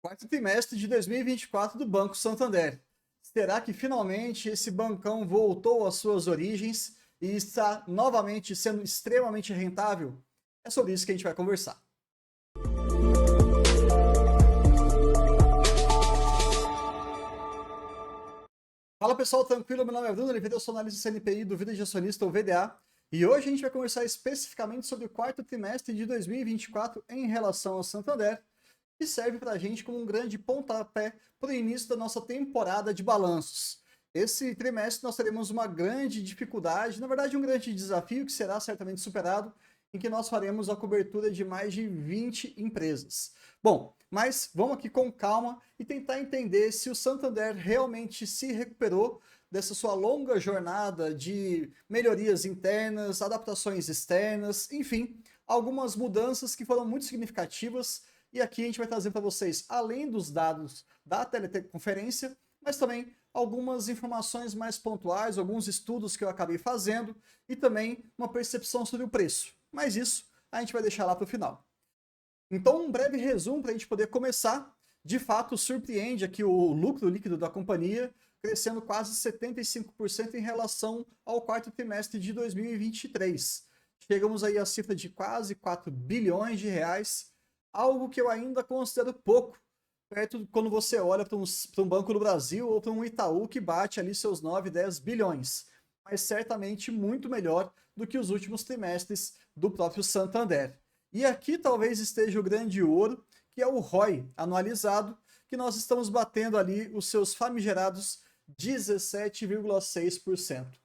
Quarto trimestre de 2024 do Banco Santander. Será que finalmente esse bancão voltou às suas origens e está novamente sendo extremamente rentável? É sobre isso que a gente vai conversar. Fala pessoal, tranquilo? Meu nome é Bruno Oliveira, eu sou analista CNPI do Vida de Acionista, ou VDA, e hoje a gente vai conversar especificamente sobre o quarto trimestre de 2024 em relação ao Santander, que serve para a gente como um grande pontapé para o início da nossa temporada de balanços. Esse trimestre nós teremos uma grande dificuldade, na verdade um grande desafio que será certamente superado, em que nós faremos a cobertura de mais de 20 empresas. Bom, mas vamos aqui com calma e tentar entender se o Santander realmente se recuperou dessa sua longa jornada de melhorias internas, adaptações externas, enfim, algumas mudanças que foram muito significativas. E aqui a gente vai trazer para vocês, além dos dados da teleconferência, mas também algumas informações mais pontuais, alguns estudos que eu acabei fazendo e também uma percepção sobre o preço. Mas isso a gente vai deixar lá para o final. Então, um breve resumo para a gente poder começar. De fato, surpreende aqui o lucro líquido da companhia, crescendo quase 75% em relação ao quarto trimestre de 2023. Chegamos aí à cifra de quase 4 bilhões de reais, algo que eu ainda considero pouco, perto quando você olha para um Banco do Brasil ou para um Itaú que bate ali seus 9, 10 bilhões, mas certamente muito melhor do que os últimos trimestres do próprio Santander. E aqui talvez esteja o grande ouro, que é o ROI anualizado, que nós estamos batendo ali os seus famigerados 17,6%.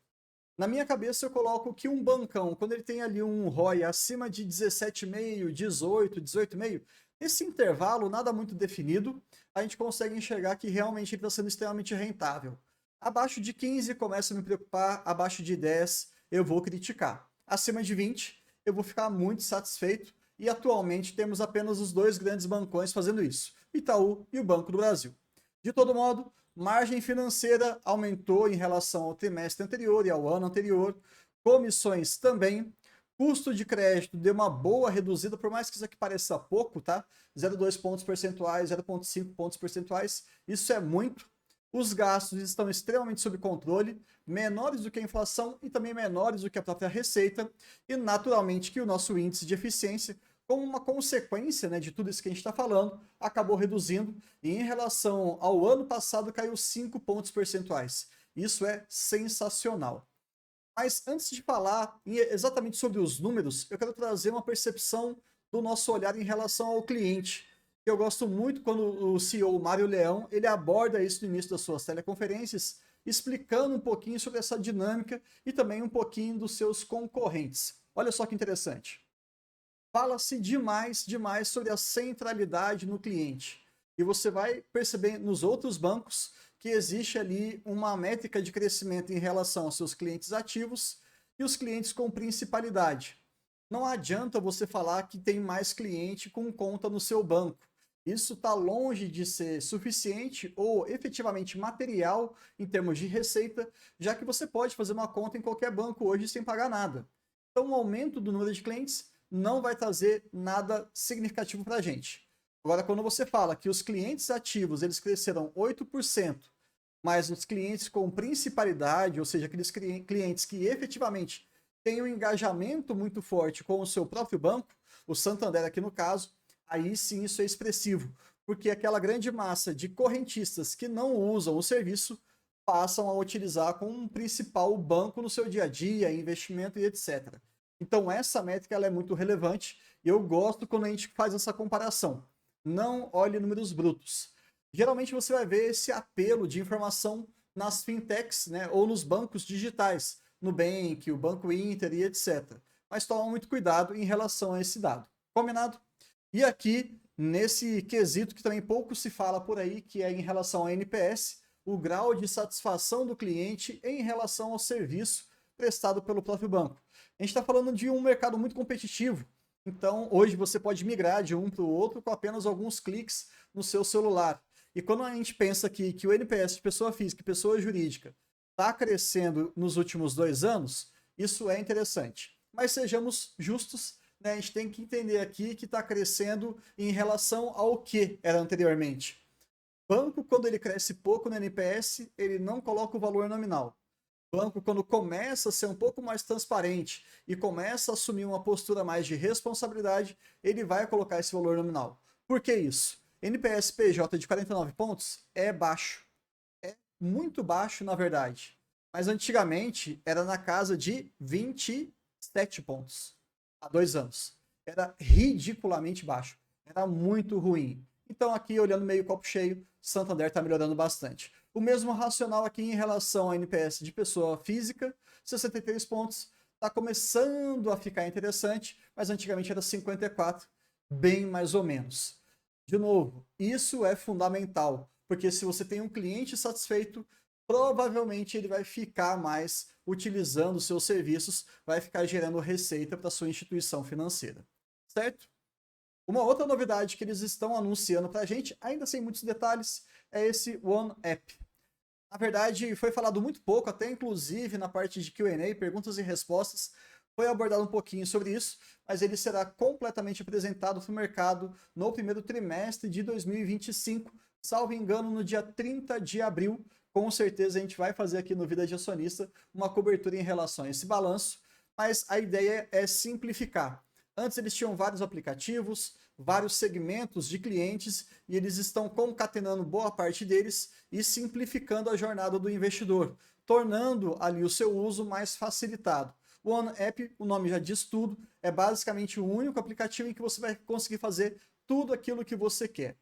Na minha cabeça eu coloco que um bancão, quando ele tem ali um ROI acima de 17,5, 18, 18,5, esse intervalo nada muito definido, a gente consegue enxergar que realmente ele está sendo extremamente rentável. Abaixo de 15 começa a me preocupar, abaixo de 10 eu vou criticar. Acima de 20 eu vou ficar muito satisfeito e atualmente temos apenas os dois grandes bancões fazendo isso, Itaú e o Banco do Brasil. De todo modo, margem financeira aumentou em relação ao trimestre anterior e ao ano anterior, comissões também, custo de crédito deu uma boa reduzida, por mais que isso aqui pareça pouco, tá? 0,2 pontos percentuais, 0,5 pontos percentuais, isso é muito. Os gastos estão extremamente sob controle, menores do que a inflação e também menores do que a própria receita, e naturalmente que o nosso índice de eficiência, como uma consequência, né, de tudo isso que a gente está falando, acabou reduzindo e em relação ao ano passado caiu 5 pontos percentuais. Isso é sensacional. Mas antes de falar exatamente sobre os números, eu quero trazer uma percepção do nosso olhar em relação ao cliente. Eu gosto muito quando o CEO Mário Leão ele aborda isso no início das suas teleconferências, explicando um pouquinho sobre essa dinâmica e também um pouquinho dos seus concorrentes. Olha só que interessante. Fala-se demais sobre a centralidade no cliente. E você vai perceber nos outros bancos que existe ali uma métrica de crescimento em relação aos seus clientes ativos e os clientes com principalidade. Não adianta você falar que tem mais cliente com conta no seu banco. Isso está longe de ser suficiente ou efetivamente material em termos de receita, já que você pode fazer uma conta em qualquer banco hoje sem pagar nada. Então, o aumento do número de clientes não vai trazer nada significativo para a gente. Agora, quando você fala que os clientes ativos eles cresceram 8%, mas os clientes com principalidade, ou seja, aqueles clientes que efetivamente têm um engajamento muito forte com o seu próprio banco, o Santander aqui no caso, aí sim isso é expressivo, porque aquela grande massa de correntistas que não usam o serviço passam a utilizar como um principal banco no seu dia a dia, investimento e etc. Então essa métrica ela é muito relevante e eu gosto quando a gente faz essa comparação. Não olhe números brutos. Geralmente você vai ver esse apelo de informação nas fintechs, né, ou nos bancos digitais, Nubank, o Banco Inter e etc. Mas toma muito cuidado em relação a esse dado. Combinado? E aqui, nesse quesito que também pouco se fala por aí, que é em relação ao NPS, o grau de satisfação do cliente em relação ao serviço prestado pelo próprio banco. A gente está falando de um mercado muito competitivo, então hoje você pode migrar de um para o outro com apenas alguns cliques no seu celular. E quando a gente pensa que o NPS de pessoa física e pessoa jurídica está crescendo nos últimos 2 anos, isso é interessante. Mas sejamos justos, né, a gente tem que entender aqui que está crescendo em relação ao que era anteriormente. Banco, quando ele cresce pouco no NPS, ele não coloca o valor nominal. Banco, quando começa a ser um pouco mais transparente e começa a assumir uma postura mais de responsabilidade, ele vai colocar esse valor nominal. Por que isso? NPS PJ de 49 pontos é baixo. É muito baixo, na verdade. Mas antigamente era na casa de 27 pontos. Há 2 anos. Era ridiculamente baixo. Era muito ruim. Então aqui, olhando meio copo cheio, Santander está melhorando bastante. O mesmo racional aqui em relação ao NPS de pessoa física, 63 pontos, está começando a ficar interessante, mas antigamente era 54, bem mais ou menos. De novo, isso é fundamental, porque se você tem um cliente satisfeito, provavelmente ele vai ficar mais utilizando seus serviços, vai ficar gerando receita para sua instituição financeira, certo? Uma outra novidade que eles estão anunciando para a gente, ainda sem muitos detalhes, é esse One App. Na verdade, foi falado muito pouco, até inclusive na parte de Q&A, perguntas e respostas, foi abordado um pouquinho sobre isso, mas ele será completamente apresentado para o mercado no primeiro trimestre de 2025, salvo engano, no dia 30 de abril. Com certeza a gente vai fazer aqui no Vida de Acionista uma cobertura em relação a esse balanço, mas a ideia é simplificar. Antes eles tinham vários aplicativos, vários segmentos de clientes e eles estão concatenando boa parte deles e simplificando a jornada do investidor, tornando ali o seu uso mais facilitado. O One App, o nome já diz tudo, é basicamente o único aplicativo em que você vai conseguir fazer tudo aquilo que você quer.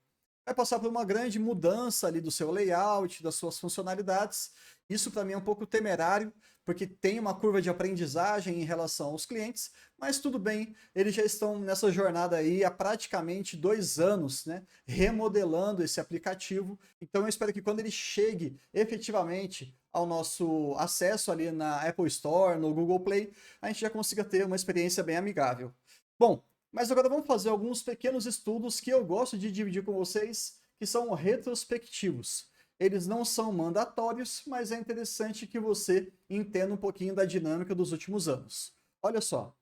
Vai passar por uma grande mudança ali do seu layout, das suas funcionalidades. Isso para mim é um pouco temerário, porque tem uma curva de aprendizagem em relação aos clientes, mas tudo bem, eles já estão nessa jornada aí há praticamente 2 anos, né, remodelando esse aplicativo. Então eu espero que quando ele chegue efetivamente ao nosso acesso ali na Apple Store, no Google Play, a gente já consiga ter uma experiência bem amigável. Bom, mas agora vamos fazer alguns pequenos estudos que eu gosto de dividir com vocês, que são retrospectivos. Eles não são mandatórios, mas é interessante que você entenda um pouquinho da dinâmica dos últimos anos. Olha só,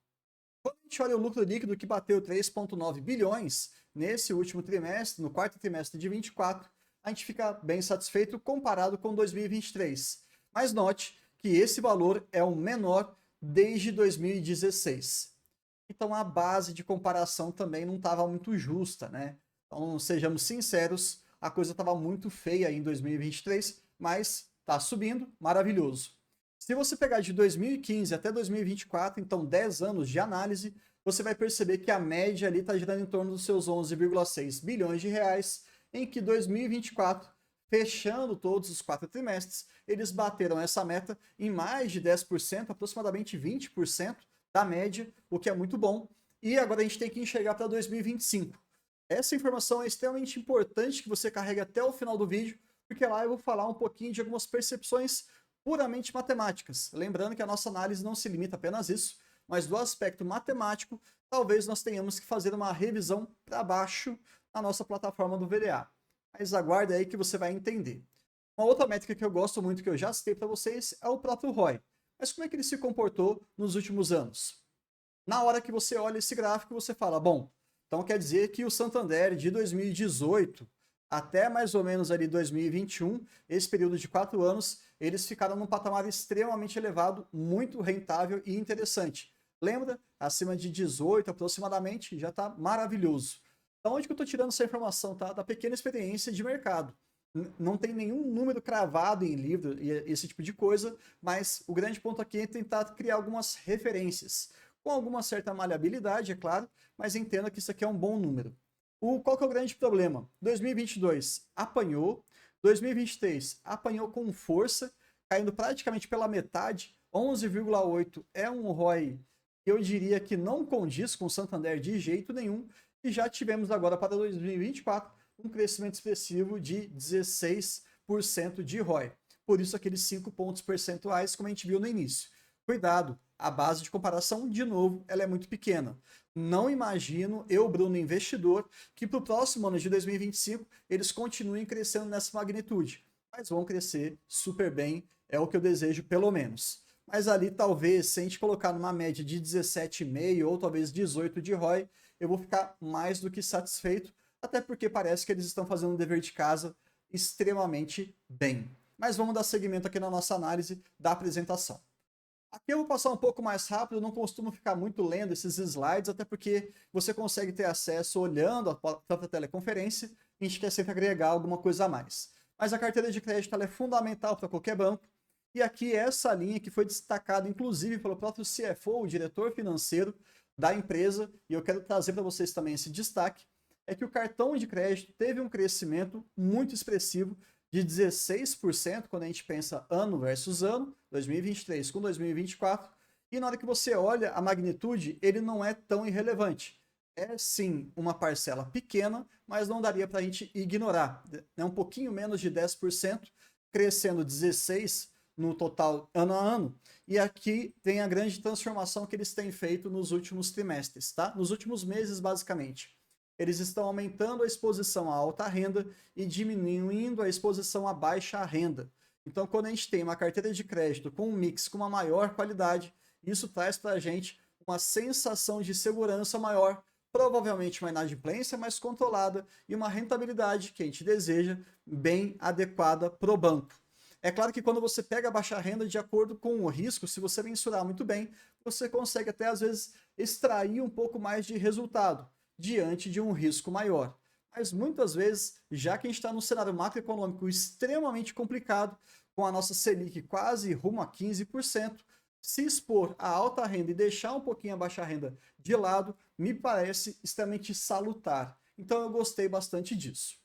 quando a gente olha o lucro líquido que bateu 3,9 bilhões nesse último trimestre, no quarto trimestre de 24, a gente fica bem satisfeito comparado com 2023. Mas note que esse valor é o menor desde 2016. Então a base de comparação também não estava muito justa, né? Então, sejamos sinceros, a coisa estava muito feia em 2023, mas está subindo, maravilhoso. Se você pegar de 2015 até 2024, então 10 anos de análise, você vai perceber que a média ali está girando em torno dos seus 11,6 bilhões de reais, em que 2024, fechando todos os 4 trimestres, eles bateram essa meta em mais de 10%, aproximadamente 20%, da média, o que é muito bom. E agora a gente tem que enxergar para 2025. Essa informação é extremamente importante que você carregue até o final do vídeo, porque lá eu vou falar um pouquinho de algumas percepções puramente matemáticas. Lembrando que a nossa análise não se limita apenas a isso, mas do aspecto matemático, talvez nós tenhamos que fazer uma revisão para baixo na nossa plataforma do VDA. Mas aguarde aí que você vai entender. Uma outra métrica que eu gosto muito, que eu já citei para vocês, é o próprio ROI. Mas como é que ele se comportou nos últimos anos? Na hora que você olha esse gráfico, você fala, bom, então quer dizer que o Santander de 2018 até mais ou menos ali 2021, esse período de 4 anos, eles ficaram num patamar extremamente elevado, muito rentável e interessante. Lembra? Acima de 18 aproximadamente, já está maravilhoso. Da onde que eu estou tirando essa informação? Tá? Da pequena experiência de mercado. Não tem nenhum número cravado em livro e esse tipo de coisa, mas o grande ponto aqui é tentar criar algumas referências, com alguma certa maleabilidade, é claro, mas entenda que isso aqui é um bom número. Qual que é o grande problema? 2022 apanhou, 2023 apanhou com força, caindo praticamente pela metade, 11,8 é um ROI que eu diria que não condiz com o Santander de jeito nenhum, e já tivemos agora para 2024 um crescimento expressivo de 16% de ROI. Por isso aqueles 5 pontos percentuais, como a gente viu no início. Cuidado, a base de comparação, de novo, ela é muito pequena. Não imagino, eu, Bruno, investidor, que para o próximo ano de 2025 eles continuem crescendo nessa magnitude. Mas vão crescer super bem, é o que eu desejo pelo menos. mas ali talvez, se a gente colocar numa média de 17,5 ou talvez 18 de ROI, eu vou ficar mais do que satisfeito, até porque parece que eles estão fazendo o dever de casa extremamente bem. Mas vamos dar seguimento aqui na nossa análise da apresentação. Aqui eu vou passar um pouco mais rápido, não costumo ficar muito lendo esses slides, até porque você consegue ter acesso olhando a própria teleconferência, e a gente quer sempre agregar alguma coisa a mais. Mas a carteira de crédito ela é fundamental para qualquer banco, e aqui essa linha que foi destacada inclusive pelo próprio CFO, o diretor financeiro da empresa, e eu quero trazer para vocês também esse destaque, é que o cartão de crédito teve um crescimento muito expressivo de 16% quando a gente pensa ano versus ano, 2023 com 2024, e na hora que você olha a magnitude, ele não é tão irrelevante. É sim uma parcela pequena, mas não daria para a gente ignorar. É um pouquinho menos de 10%, crescendo 16% no total ano a ano. E aqui tem a grande transformação que eles têm feito nos últimos trimestres, tá? Nos últimos meses, basicamente. Eles estão aumentando a exposição à alta renda e diminuindo a exposição à baixa renda. Então, quando a gente tem uma carteira de crédito com um mix com uma maior qualidade, isso traz para a gente uma sensação de segurança maior, provavelmente uma inadimplência mais controlada e uma rentabilidade que a gente deseja bem adequada para o banco. É claro que quando você pega a baixa renda de acordo com o risco, se você mensurar muito bem, você consegue até às vezes extrair um pouco mais de resultado diante de um risco maior. Mas muitas vezes, já que a gente está num cenário macroeconômico extremamente complicado, com a nossa Selic quase rumo a 15%, se expor à alta renda e deixar um pouquinho a baixa renda de lado, me parece extremamente salutar. Então eu gostei bastante disso.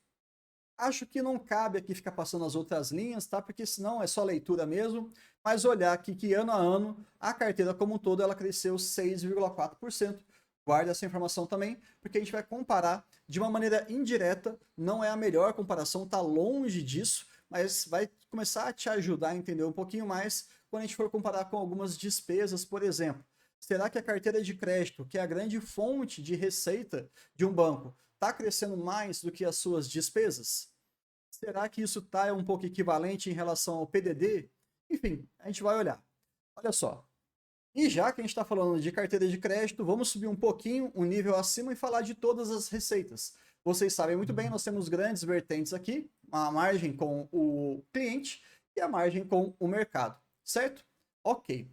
Acho que não cabe aqui ficar passando as outras linhas, tá? Porque senão é só leitura mesmo. Mas olhar aqui que ano a ano, a carteira como um todo, ela cresceu 6,4%. Guarde essa informação também, porque a gente vai comparar de uma maneira indireta, não é a melhor comparação, está longe disso, mas vai começar a te ajudar a entender um pouquinho mais quando a gente for comparar com algumas despesas, por exemplo. Será que a carteira de crédito, que é a grande fonte de receita de um banco, está crescendo mais do que as suas despesas? Será que isso está um pouco equivalente em relação ao PDD? Enfim, a gente vai olhar. Olha só, e já que a gente está falando de carteira de crédito, vamos subir um pouquinho, um nível acima e falar de todas as receitas. Vocês sabem muito bem, nós temos grandes vertentes aqui, a margem com o cliente e a margem com o mercado, certo? Ok.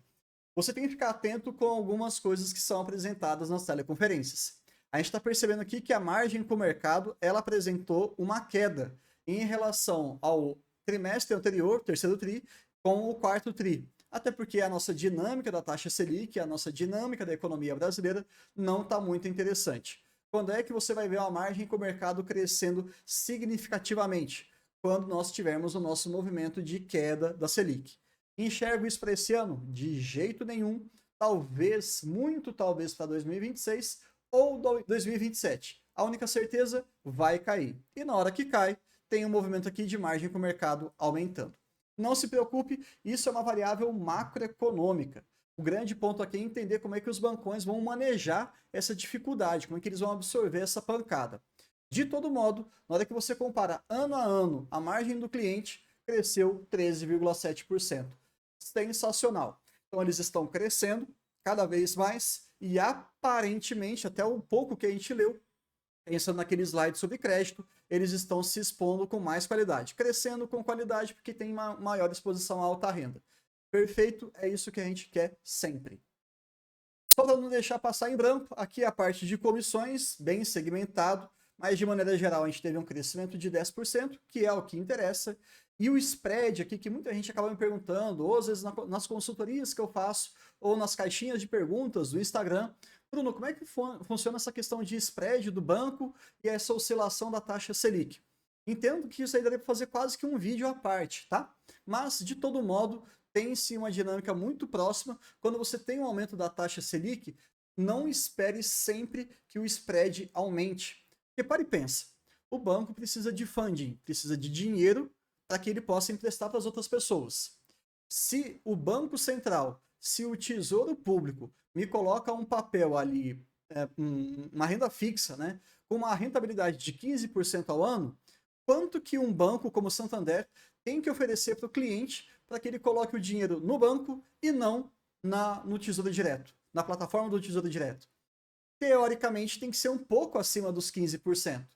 Você tem que ficar atento com algumas coisas que são apresentadas nas teleconferências. A gente está percebendo aqui que a margem com o mercado, ela apresentou uma queda em relação ao trimestre anterior, terceiro tri, com o quarto tri. Até porque a nossa dinâmica da taxa Selic, a nossa dinâmica da economia brasileira não está muito interessante. Quando é que você vai ver uma margem com o mercado crescendo significativamente? Quando nós tivermos o nosso movimento de queda da Selic. Enxergo isso para esse ano? De jeito nenhum. Talvez, muito talvez para 2026 ou 2027. A única certeza, vai cair. E na hora que cai, tem um movimento aqui de margem com o mercado aumentando. Não se preocupe, isso é uma variável macroeconômica. O grande ponto aqui é entender como é que os bancões vão manejar essa dificuldade, como é que eles vão absorver essa pancada. De todo modo, na hora que você compara ano a ano, a margem do cliente cresceu 13,7%. Sensacional. Então eles estão crescendo cada vez mais e aparentemente, até o pouco que a gente leu, pensando naquele slide sobre crédito, eles estão se expondo com mais qualidade, crescendo com qualidade porque tem uma maior exposição à alta renda. Perfeito, é isso que a gente quer sempre. Só para não deixar passar em branco, aqui a parte de comissões, bem segmentado, mas de maneira geral a gente teve um crescimento de 10%, que é o que interessa, e o spread aqui, que muita gente acaba me perguntando, ou às vezes nas consultorias que eu faço, ou nas caixinhas de perguntas do Instagram, Bruno, como é que funciona essa questão de spread do banco e essa oscilação da taxa Selic? Entendo que isso aí daria para fazer quase que um vídeo à parte, tá? Mas, de todo modo, tem-se uma dinâmica muito próxima. Quando você tem um aumento da taxa Selic, não espere sempre que o spread aumente. Porque para e pensa, o banco precisa de funding, precisa de dinheiro para que ele possa emprestar para as outras pessoas. Se o Banco Central, se o Tesouro Público me coloca um papel ali, uma renda fixa, né, com uma rentabilidade de 15% ao ano, quanto que um banco como o Santander tem que oferecer para o cliente para que ele coloque o dinheiro no banco e não no Tesouro Direto, na plataforma do Tesouro Direto. Teoricamente tem que ser um pouco acima dos 15%.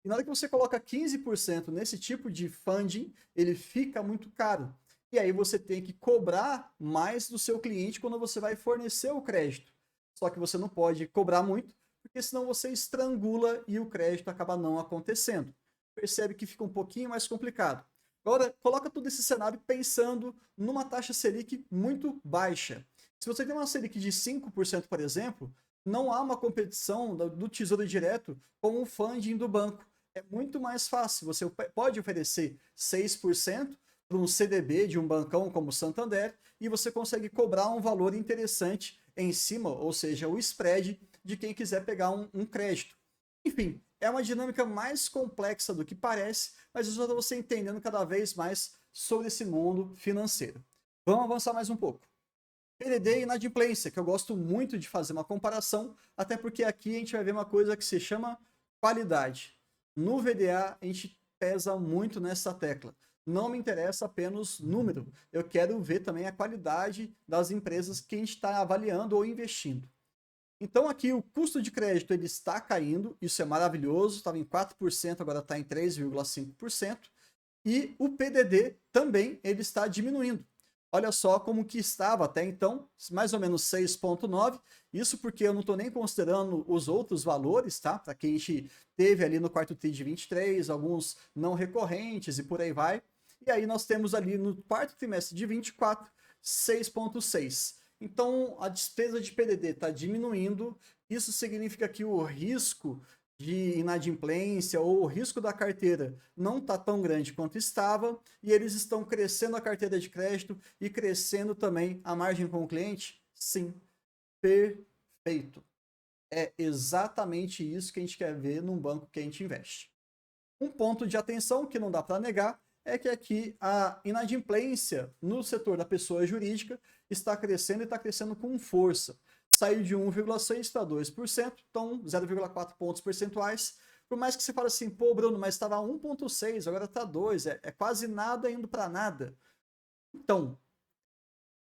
E na hora que você coloca 15% nesse tipo de funding, ele fica muito caro. E aí você tem que cobrar mais do seu cliente quando você vai fornecer o crédito. Só que você não pode cobrar muito, porque senão você estrangula e o crédito acaba não acontecendo. Percebe que fica um pouquinho mais complicado. Agora, coloca todo esse cenário pensando numa taxa Selic muito baixa. Se você tem uma Selic de 5%, por exemplo, não há uma competição do Tesouro Direto com o funding do banco. É muito mais fácil. Você pode oferecer 6% para um CDB de um bancão como o Santander e você consegue cobrar um valor interessante em cima, ou seja, o spread de quem quiser pegar um crédito. Enfim, é uma dinâmica mais complexa do que parece, mas eu já estou você entendendo cada vez mais sobre esse mundo financeiro. Vamos avançar mais um pouco. PDD e inadimplência, que eu gosto muito de fazer uma comparação, até porque aqui a gente vai ver uma coisa que se chama qualidade. No VDA, a gente pesa muito nessa tecla. Não me interessa apenas número, eu quero ver também a qualidade das empresas que a gente está avaliando ou investindo. Então aqui o custo de crédito ele está caindo, isso é maravilhoso, estava em 4%, agora está em 3,5%, e o PDD também ele está diminuindo. Olha só como que estava até então, mais ou menos 6,9. Isso porque eu não estou nem considerando os outros valores, tá? Para que a gente teve ali no quarto TRI de 23, alguns não recorrentes e por aí vai. E aí nós temos ali no quarto trimestre de 24, 6,6. Então a despesa de PDD está diminuindo. Isso significa que o risco de inadimplência ou o risco da carteira não está tão grande quanto estava e eles estão crescendo a carteira de crédito e crescendo também a margem com o cliente? Sim, perfeito. É exatamente isso que a gente quer ver num banco que a gente investe. Um ponto de atenção que não dá para negar é que aqui a inadimplência no setor da pessoa jurídica está crescendo e está crescendo com força. Saiu de 1,6% para 2%, então 0,4 pontos percentuais. Por mais que você fale assim, pô, Bruno, mas estava 1,6, agora está 2, é quase nada indo para nada. Então,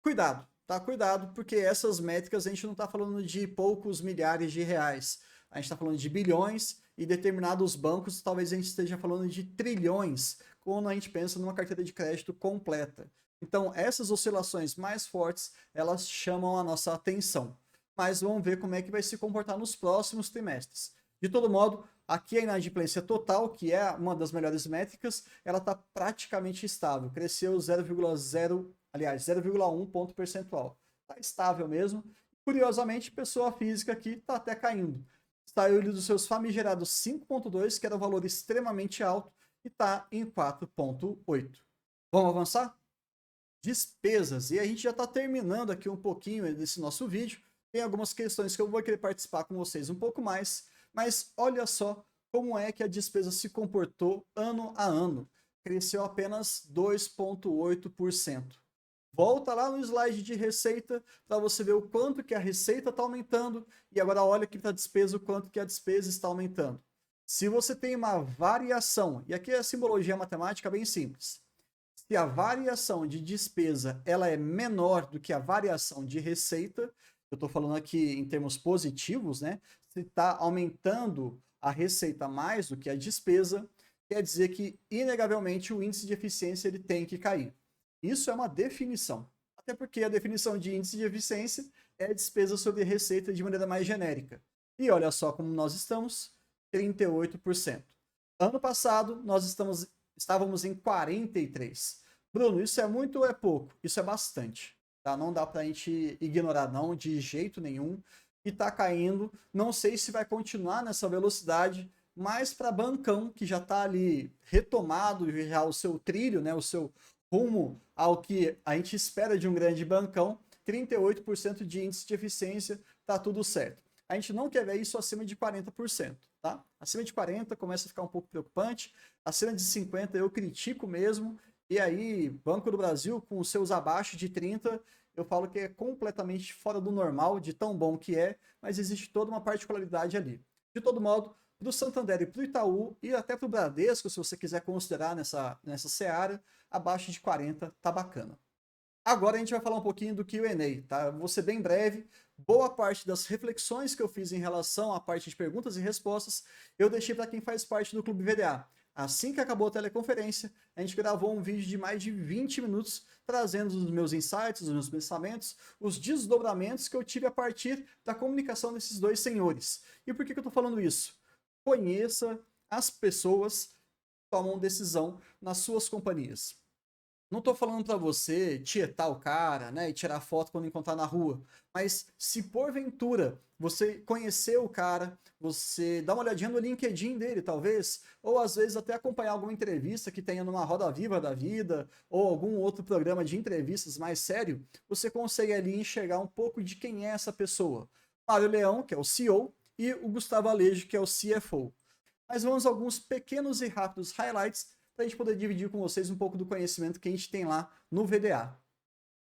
cuidado, tá? Cuidado, porque essas métricas a gente não está falando de poucos milhares de reais. A gente está falando de bilhões e determinados bancos talvez a gente esteja falando de trilhões quando a gente pensa numa carteira de crédito completa. Então, essas oscilações mais fortes, elas chamam a nossa atenção. Mas vamos ver como é que vai se comportar nos próximos trimestres. De todo modo, aqui a inadimplência total, que é uma das melhores métricas, ela está praticamente estável. Cresceu 0,1 ponto percentual. Está estável mesmo. Curiosamente, pessoa física aqui está até caindo. Saiu dos seus famigerados 5,2, que era um valor extremamente alto, e está em 4,8. Vamos avançar? Despesas. E a gente já está terminando aqui um pouquinho desse nosso vídeo. Tem algumas questões que eu vou querer participar com vocês um pouco mais, mas olha só como é que a despesa se comportou ano a ano. Cresceu apenas 2,8%. Volta lá no slide de receita para você ver o quanto que a receita está aumentando e agora olha aqui para a despesa o quanto que a despesa está aumentando. Se você tem uma variação, e aqui a simbologia matemática é bem simples, se a variação de despesa ela é menor do que a variação de receita, eu estou falando aqui em termos positivos, né? Se está aumentando a receita mais do que a despesa, quer dizer que, inegavelmente, o índice de eficiência ele tem que cair. Isso é uma definição. Até porque a definição de índice de eficiência é despesa sobre receita de maneira mais genérica. E olha só como nós estamos, 38%. Ano passado, nós estávamos em 43%. Bruno, isso é muito ou é pouco? Isso é bastante. Tá? Não dá para a gente ignorar não, de jeito nenhum. E está caindo. Não sei se vai continuar nessa velocidade, mas para bancão, que já está ali retomado já o seu trilho, né, o seu rumo ao que a gente espera de um grande bancão, 38% de índice de eficiência, tá tudo certo. A gente não quer ver isso acima de 40%, tá? Acima de 40% começa a ficar um pouco preocupante, acima de 50% eu critico mesmo, e aí Banco do Brasil com os seus abaixo de 30%, eu falo que é completamente fora do normal, de tão bom que é, mas existe toda uma particularidade ali. De todo modo, para o Santander e para o Itaú e até para o Bradesco, se você quiser considerar nessa seara, abaixo de 40 tá bacana. Agora a gente vai falar um pouquinho do Q&A, tá? Vou ser bem breve. Boa parte das reflexões que eu fiz em relação à parte de perguntas e respostas, eu deixei para quem faz parte do Clube VDA. Assim que acabou a teleconferência, a gente gravou um vídeo de mais de 20 minutos, trazendo os meus insights, os meus pensamentos, os desdobramentos que eu tive a partir da comunicação desses dois senhores. E por que eu estou falando isso? Conheça as pessoas que tomam decisão nas suas companhias. Não tô falando para você tietar o cara, né, e tirar foto quando encontrar na rua, mas se porventura você conhecer o cara, você dá uma olhadinha no LinkedIn dele, talvez, ou às vezes até acompanhar alguma entrevista que tenha numa Roda Viva da vida, ou algum outro programa de entrevistas mais sério, você consegue ali enxergar um pouco de quem é essa pessoa. Mário Leão, que é o CEO, e o Gustavo Alejo, que é o CFO. Mas vamos a alguns pequenos e rápidos highlights para a gente poder dividir com vocês um pouco do conhecimento que a gente tem lá no VDA.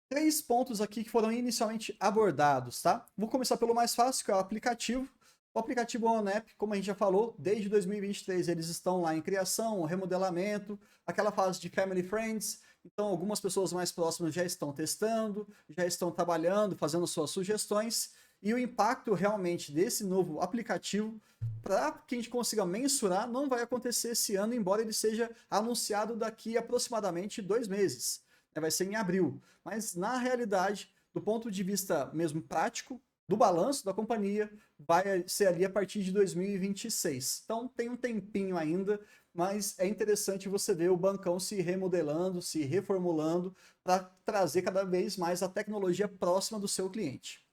3 pontos aqui que foram inicialmente abordados, tá? Vou começar pelo mais fácil, que é o aplicativo. O aplicativo OneApp, como a gente já falou, desde 2023 eles estão lá em criação, remodelamento, aquela fase de Family Friends. Então, algumas pessoas mais próximas já estão testando, já estão trabalhando, fazendo suas sugestões. E o impacto realmente desse novo aplicativo, para que a gente consiga mensurar, não vai acontecer esse ano, embora ele seja anunciado daqui aproximadamente 2 meses. Vai ser em abril. Mas, na realidade, do ponto de vista mesmo prático, do balanço da companhia, vai ser ali a partir de 2026. Então, tem um tempinho ainda, mas é interessante você ver o bancão se remodelando, se reformulando, para trazer cada vez mais a tecnologia próxima do seu cliente.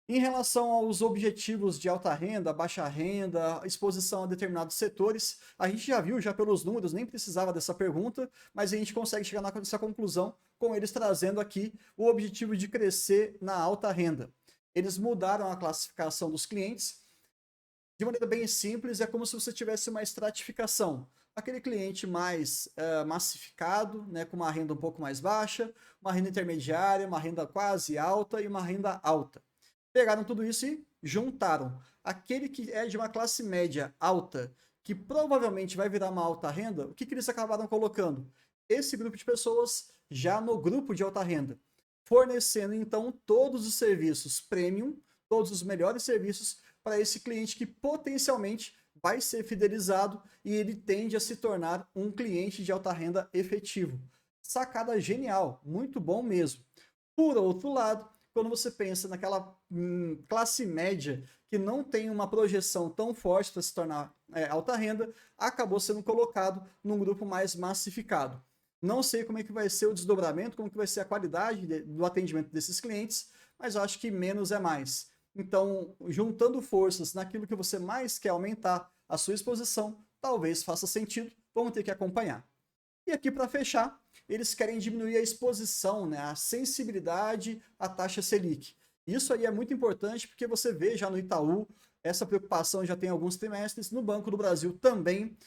Em relação aos objetivos de alta renda, baixa renda, exposição a determinados setores, a gente já viu, já pelos números, nem precisava dessa pergunta, mas a gente consegue chegar nessa conclusão com eles trazendo aqui o objetivo de crescer na alta renda. Eles mudaram a classificação dos clientes de maneira bem simples, é como se você tivesse uma estratificação. Aquele cliente mais massificado, né, com uma renda um pouco mais baixa, uma renda intermediária, uma renda quase alta e uma renda alta. Pegaram tudo isso e juntaram. Aquele que é de uma classe média alta, que provavelmente vai virar uma alta renda, o que eles acabaram colocando? Esse grupo de pessoas já no grupo de alta renda, fornecendo então todos os serviços premium, todos os melhores serviços para esse cliente que potencialmente vai ser fidelizado e ele tende a se tornar um cliente de alta renda efetivo. Sacada genial, muito bom mesmo. Por outro lado, quando você pensa naquela classe média que não tem uma projeção tão forte para se tornar alta renda, acabou sendo colocado num grupo mais massificado. Não sei como é que vai ser o desdobramento, como que vai ser a qualidade do atendimento desses clientes, mas eu acho que menos é mais. Então, juntando forças naquilo que você mais quer aumentar a sua exposição, talvez faça sentido, vamos ter que acompanhar. E aqui para fechar, eles querem diminuir a exposição, né, a sensibilidade à taxa Selic. Isso aí é muito importante porque você vê já no Itaú, essa preocupação já tem alguns trimestres, no Banco do Brasil também.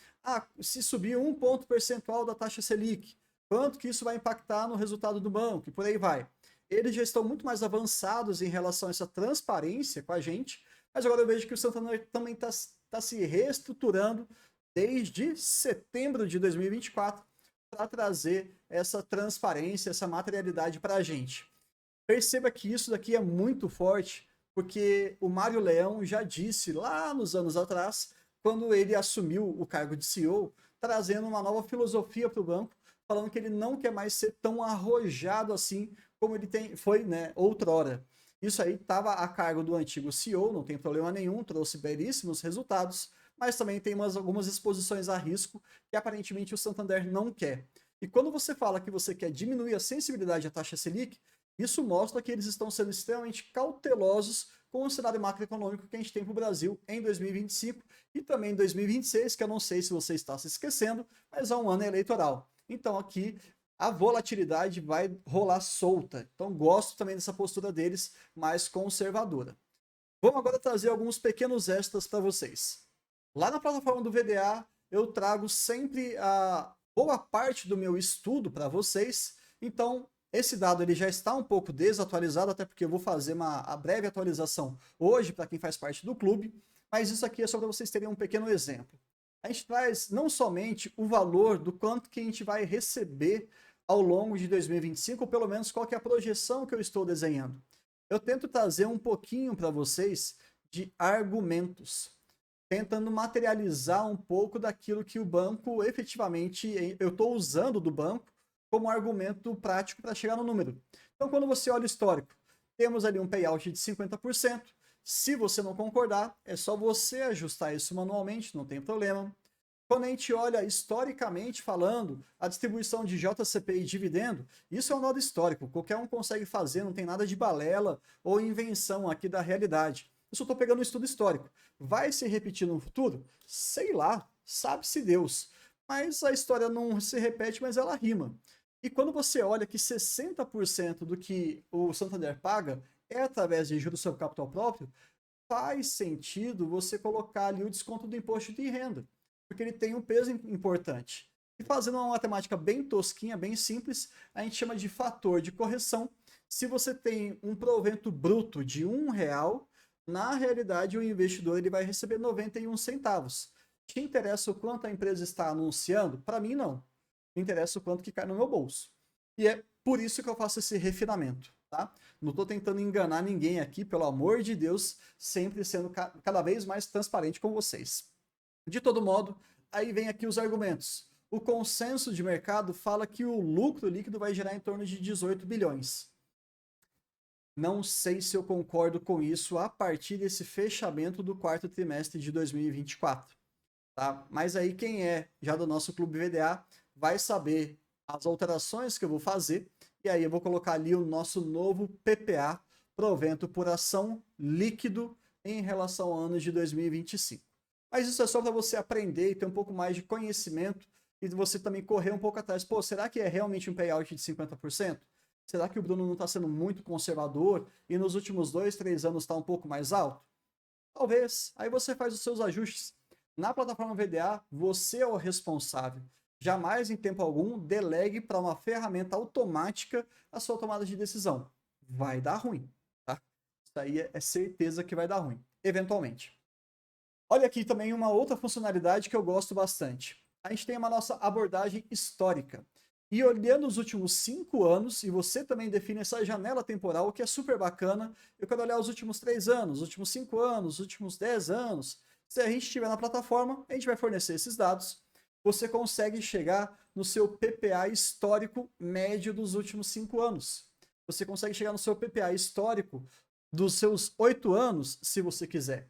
Se subir 1 ponto percentual da taxa Selic, quanto que isso vai impactar no resultado do banco e por aí vai. Eles já estão muito mais avançados em relação a essa transparência com a gente, mas agora eu vejo que o Santander também está se reestruturando desde setembro de 2024 para trazer essa transparência, essa materialidade para a gente. Perceba que isso daqui é muito forte, porque o Mário Leão já disse lá nos anos atrás, quando ele assumiu o cargo de CEO, trazendo uma nova filosofia para o banco, falando que ele não quer mais ser tão arrojado assim como ele foi, né, outrora. Isso aí estava a cargo do antigo CEO, não tem problema nenhum, trouxe belíssimos resultados, mas também tem algumas exposições a risco que aparentemente o Santander não quer. E quando você fala que você quer diminuir a sensibilidade à taxa Selic, isso mostra que eles estão sendo extremamente cautelosos com o cenário macroeconômico que a gente tem para o Brasil em 2025 e também em 2026, que eu não sei se você está se esquecendo, mas é um ano eleitoral. Então aqui a volatilidade vai rolar solta. Então gosto também dessa postura deles, mais conservadora. Vamos agora trazer alguns pequenos extras para vocês. Lá na plataforma do VDA, eu trago sempre a boa parte do meu estudo para vocês. Então, esse dado ele já está um pouco desatualizado, até porque eu vou fazer a breve atualização hoje para quem faz parte do clube. Mas isso aqui é só para vocês terem um pequeno exemplo. A gente traz não somente o valor do quanto que a gente vai receber ao longo de 2025, ou pelo menos qual que é a projeção que eu estou desenhando. Eu tento trazer um pouquinho para vocês de argumentos, tentando materializar um pouco daquilo que o banco efetivamente, eu estou usando do banco como argumento prático para chegar no número. Então, quando você olha o histórico, temos ali um payout de 50%. Se você não concordar, é só você ajustar isso manualmente, não tem problema. Quando a gente olha historicamente falando, a distribuição de JCP e dividendo, isso é um dado histórico, qualquer um consegue fazer, não tem nada de balela ou invenção aqui da realidade. Eu só estou pegando um estudo histórico. Vai se repetir no futuro? Sei lá, sabe-se Deus. Mas a história não se repete, mas ela rima. E quando você olha que 60% do que o Santander paga é através de juros sobre capital próprio, faz sentido você colocar ali o desconto do imposto de renda, porque ele tem um peso importante. E fazendo uma matemática bem tosquinha, bem simples, a gente chama de fator de correção. Se você tem um provento bruto de R$1, na realidade o investidor ele vai receber 91 centavos. Te interessa o quanto a empresa está anunciando? Para mim, não. Me interessa o quanto que cai no meu bolso. E é por isso que eu faço esse refinamento. Tá? Não estou tentando enganar ninguém aqui, pelo amor de Deus, sempre sendo cada vez mais transparente com vocês. De todo modo, aí vem aqui os argumentos. O consenso de mercado fala que o lucro líquido vai gerar em torno de 18 bilhões. Não sei se eu concordo com isso a partir desse fechamento do quarto trimestre de 2024. Tá? Mas aí quem é já do nosso Clube VDA vai saber as alterações que eu vou fazer. E aí eu vou colocar ali o nosso novo PPA, provento por ação líquido, em relação ao ano de 2025. Mas isso é só para você aprender e ter um pouco mais de conhecimento e você também correr um pouco atrás. Pô, será que é realmente um payout de 50%? Será que o Bruno não está sendo muito conservador e nos últimos 2, 3 anos está um pouco mais alto? Talvez. Aí você faz os seus ajustes. Na plataforma VDA, você é o responsável. Jamais, em tempo algum, delegue para uma ferramenta automática a sua tomada de decisão. Vai dar ruim, tá? Isso aí é certeza que vai dar ruim, eventualmente. Olha aqui também uma outra funcionalidade que eu gosto bastante. A gente tem uma nossa abordagem histórica. E olhando os últimos 5 anos, e você também define essa janela temporal, que é super bacana. Eu quero olhar os últimos 3 anos, os últimos 5 anos, os últimos 10 anos. Se a gente estiver na plataforma, a gente vai fornecer esses dados. Você consegue chegar no seu PPA histórico médio dos últimos 5 anos. Você consegue chegar no seu PPA histórico dos seus 8 anos, se você quiser.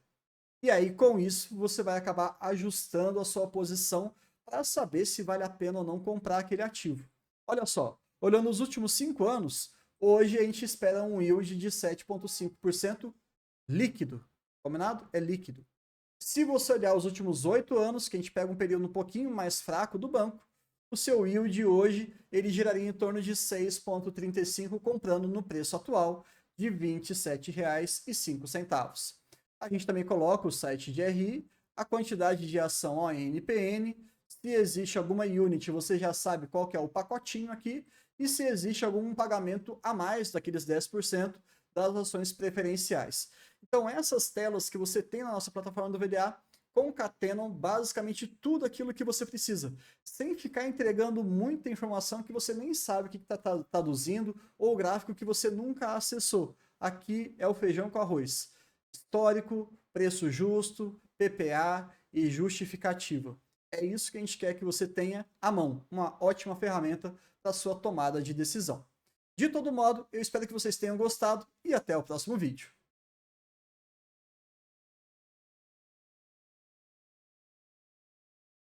E aí, com isso, você vai acabar ajustando a sua posição para saber se vale a pena ou não comprar aquele ativo. Olha só, olhando os últimos 5 anos, hoje a gente espera um yield de 7,5% líquido. Combinado? É líquido. Se você olhar os últimos 8 anos, que a gente pega um período um pouquinho mais fraco do banco, o seu yield hoje ele giraria em torno de 6,35 comprando no preço atual de R$ 27,05. A gente também coloca o site de RI, a quantidade de ação ONPN, se existe alguma unit, você já sabe qual que é o pacotinho aqui, e se existe algum pagamento a mais daqueles 10% das ações preferenciais. Então essas telas que você tem na nossa plataforma do VDA concatenam basicamente tudo aquilo que você precisa, sem ficar entregando muita informação que você nem sabe o que está traduzindo ou gráfico que você nunca acessou. Aqui é o feijão com arroz. Histórico, preço justo, PPA e justificativa. É isso que a gente quer que você tenha à mão. Uma ótima ferramenta para sua tomada de decisão. De todo modo, eu espero que vocês tenham gostado e até o próximo vídeo.